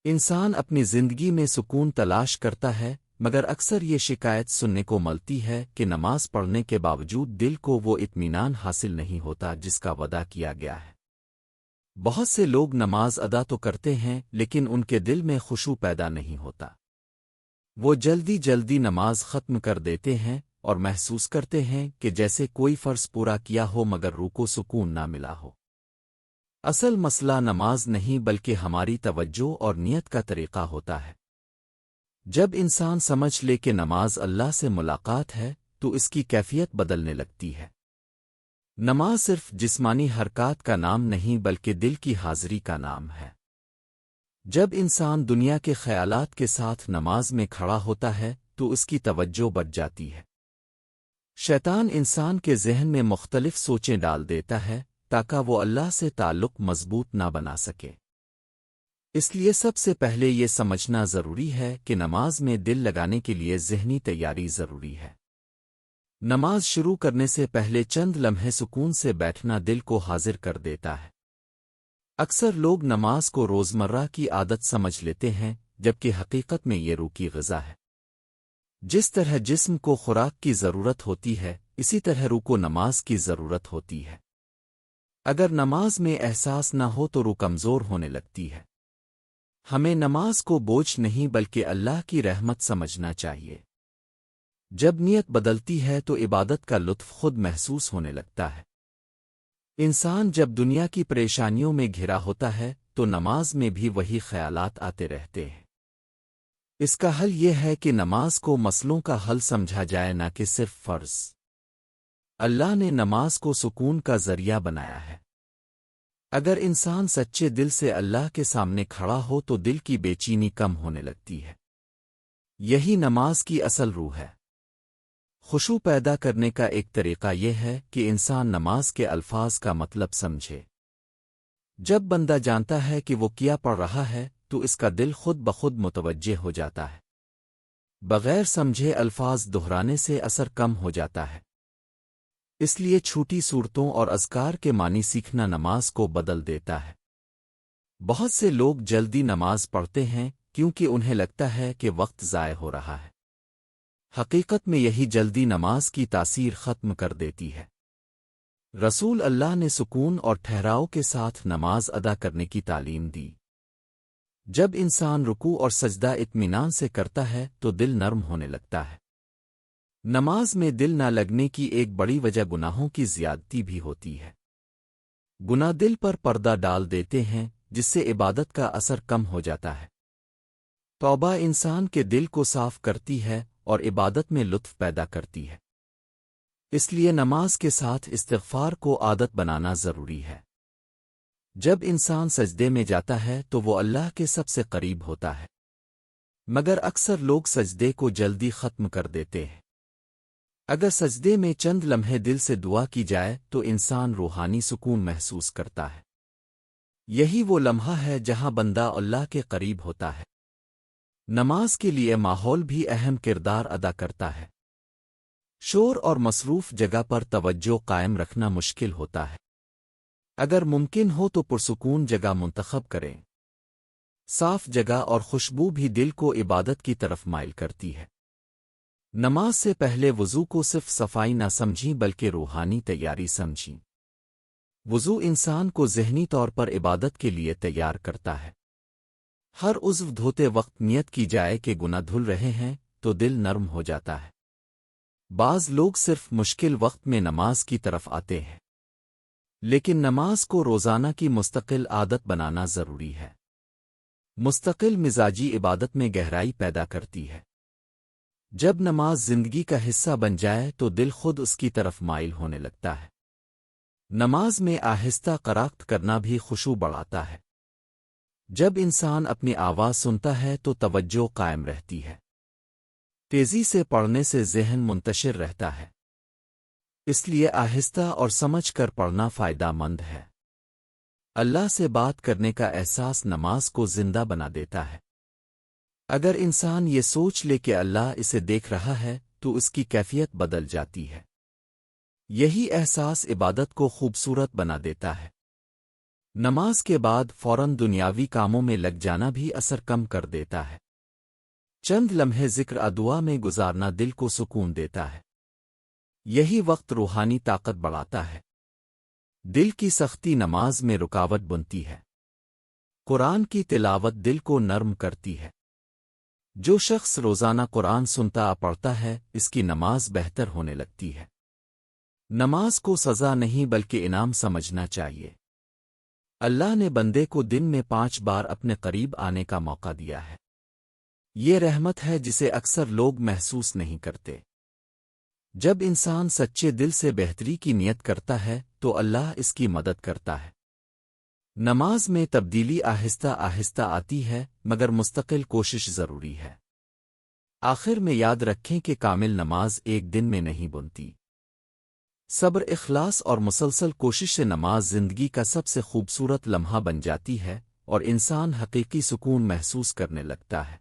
انسان اپنی زندگی میں سکون تلاش کرتا ہے، مگر اکثر یہ شکایت سننے کو ملتی ہے کہ نماز پڑھنے کے باوجود دل کو وہ اطمینان حاصل نہیں ہوتا جس کا وعدہ کیا گیا ہے۔ بہت سے لوگ نماز ادا تو کرتے ہیں لیکن ان کے دل میں خشوع پیدا نہیں ہوتا۔ وہ جلدی جلدی نماز ختم کر دیتے ہیں اور محسوس کرتے ہیں کہ جیسے کوئی فرض پورا کیا ہو مگر روح کو سکون نہ ملا ہو۔ اصل مسئلہ نماز نہیں بلکہ ہماری توجہ اور نیت کا طریقہ ہوتا ہے۔ جب انسان سمجھ لے کہ نماز اللہ سے ملاقات ہے تو اس کی کیفیت بدلنے لگتی ہے۔ نماز صرف جسمانی حرکات کا نام نہیں بلکہ دل کی حاضری کا نام ہے۔ جب انسان دنیا کے خیالات کے ساتھ نماز میں کھڑا ہوتا ہے تو اس کی توجہ بڑھ جاتی ہے۔ شیطان انسان کے ذہن میں مختلف سوچیں ڈال دیتا ہے تاکہ وہ اللہ سے تعلق مضبوط نہ بنا سکے۔ اس لیے سب سے پہلے یہ سمجھنا ضروری ہے کہ نماز میں دل لگانے کے لیے ذہنی تیاری ضروری ہے۔ نماز شروع کرنے سے پہلے چند لمحے سکون سے بیٹھنا دل کو حاضر کر دیتا ہے۔ اکثر لوگ نماز کو روزمرہ کی عادت سمجھ لیتے ہیں جبکہ حقیقت میں یہ روح کی غذا ہے۔ جس طرح جسم کو خوراک کی ضرورت ہوتی ہے اسی طرح روح کو نماز کی ضرورت ہوتی ہے۔ اگر نماز میں احساس نہ ہو تو روح کمزور ہونے لگتی ہے۔ ہمیں نماز کو بوجھ نہیں بلکہ اللہ کی رحمت سمجھنا چاہیے۔ جب نیت بدلتی ہے تو عبادت کا لطف خود محسوس ہونے لگتا ہے۔ انسان جب دنیا کی پریشانیوں میں گھرا ہوتا ہے تو نماز میں بھی وہی خیالات آتے رہتے ہیں۔ اس کا حل یہ ہے کہ نماز کو مسئلوں کا حل سمجھا جائے نہ کہ صرف فرض۔ اللہ نے نماز کو سکون کا ذریعہ بنایا ہے۔ اگر انسان سچے دل سے اللہ کے سامنے کھڑا ہو تو دل کی بے چینی کم ہونے لگتی ہے۔ یہی نماز کی اصل روح ہے۔ خشوع پیدا کرنے کا ایک طریقہ یہ ہے کہ انسان نماز کے الفاظ کا مطلب سمجھے۔ جب بندہ جانتا ہے کہ وہ کیا پڑھ رہا ہے تو اس کا دل خود بخود متوجہ ہو جاتا ہے۔ بغیر سمجھے الفاظ دہرانے سے اثر کم ہو جاتا ہے۔ اس لیے چھوٹی صورتوں اور اذکار کے معنی سیکھنا نماز کو بدل دیتا ہے۔ بہت سے لوگ جلدی نماز پڑھتے ہیں کیونکہ انہیں لگتا ہے کہ وقت ضائع ہو رہا ہے۔ حقیقت میں یہی جلدی نماز کی تاثیر ختم کر دیتی ہے۔ رسول اللہ نے سکون اور ٹھہراؤ کے ساتھ نماز ادا کرنے کی تعلیم دی۔ جب انسان رکوع اور سجدہ اطمینان سے کرتا ہے تو دل نرم ہونے لگتا ہے۔ نماز میں دل نہ لگنے کی ایک بڑی وجہ گناہوں کی زیادتی بھی ہوتی ہے۔ گناہ دل پر پردہ ڈال دیتے ہیں جس سے عبادت کا اثر کم ہو جاتا ہے۔ توبہ انسان کے دل کو صاف کرتی ہے اور عبادت میں لطف پیدا کرتی ہے۔ اس لیے نماز کے ساتھ استغفار کو عادت بنانا ضروری ہے۔ جب انسان سجدے میں جاتا ہے تو وہ اللہ کے سب سے قریب ہوتا ہے، مگر اکثر لوگ سجدے کو جلدی ختم کر دیتے ہیں۔ اگر سجدے میں چند لمحے دل سے دعا کی جائے تو انسان روحانی سکون محسوس کرتا ہے۔ یہی وہ لمحہ ہے جہاں بندہ اللہ کے قریب ہوتا ہے۔ نماز کے لیے ماحول بھی اہم کردار ادا کرتا ہے۔ شور اور مصروف جگہ پر توجہ قائم رکھنا مشکل ہوتا ہے۔ اگر ممکن ہو تو پرسکون جگہ منتخب کریں۔ صاف جگہ اور خوشبو بھی دل کو عبادت کی طرف مائل کرتی ہے۔ نماز سے پہلے وضو کو صرف صفائی نہ سمجھیں بلکہ روحانی تیاری سمجھیں۔ وضو انسان کو ذہنی طور پر عبادت کے لیے تیار کرتا ہے۔ ہر عضو دھوتے وقت نیت کی جائے کہ گناہ دھل رہے ہیں تو دل نرم ہو جاتا ہے۔ بعض لوگ صرف مشکل وقت میں نماز کی طرف آتے ہیں، لیکن نماز کو روزانہ کی مستقل عادت بنانا ضروری ہے۔ مستقل مزاجی عبادت میں گہرائی پیدا کرتی ہے۔ جب نماز زندگی کا حصہ بن جائے تو دل خود اس کی طرف مائل ہونے لگتا ہے۔ نماز میں آہستہ قرات کرنا بھی خشوع بڑھاتا ہے۔ جب انسان اپنی آواز سنتا ہے تو توجہ قائم رہتی ہے۔ تیزی سے پڑھنے سے ذہن منتشر رہتا ہے۔ اس لیے آہستہ اور سمجھ کر پڑھنا فائدہ مند ہے۔ اللہ سے بات کرنے کا احساس نماز کو زندہ بنا دیتا ہے۔ اگر انسان یہ سوچ لے کہ اللہ اسے دیکھ رہا ہے تو اس کی کیفیت بدل جاتی ہے۔ یہی احساس عبادت کو خوبصورت بنا دیتا ہے۔ نماز کے بعد فوراً دنیاوی کاموں میں لگ جانا بھی اثر کم کر دیتا ہے۔ چند لمحے ذکر دعا میں گزارنا دل کو سکون دیتا ہے۔ یہی وقت روحانی طاقت بڑھاتا ہے۔ دل کی سختی نماز میں رکاوٹ بنتی ہے۔ قرآن کی تلاوت دل کو نرم کرتی ہے۔ جو شخص روزانہ قرآن سنتا پڑھتا ہے اس کی نماز بہتر ہونے لگتی ہے۔ نماز کو سزا نہیں بلکہ انعام سمجھنا چاہیے۔ اللہ نے بندے کو دن میں 5 بار اپنے قریب آنے کا موقع دیا ہے۔ یہ رحمت ہے جسے اکثر لوگ محسوس نہیں کرتے۔ جب انسان سچے دل سے بہتری کی نیت کرتا ہے تو اللہ اس کی مدد کرتا ہے۔ نماز میں تبدیلی آہستہ آہستہ آتی ہے مگر مستقل کوشش ضروری ہے۔ آخر میں یاد رکھیں کہ کامل نماز ایک دن میں نہیں بنتی۔ صبر، اخلاص اور مسلسل کوشش سے نماز زندگی کا سب سے خوبصورت لمحہ بن جاتی ہے اور انسان حقیقی سکون محسوس کرنے لگتا ہے۔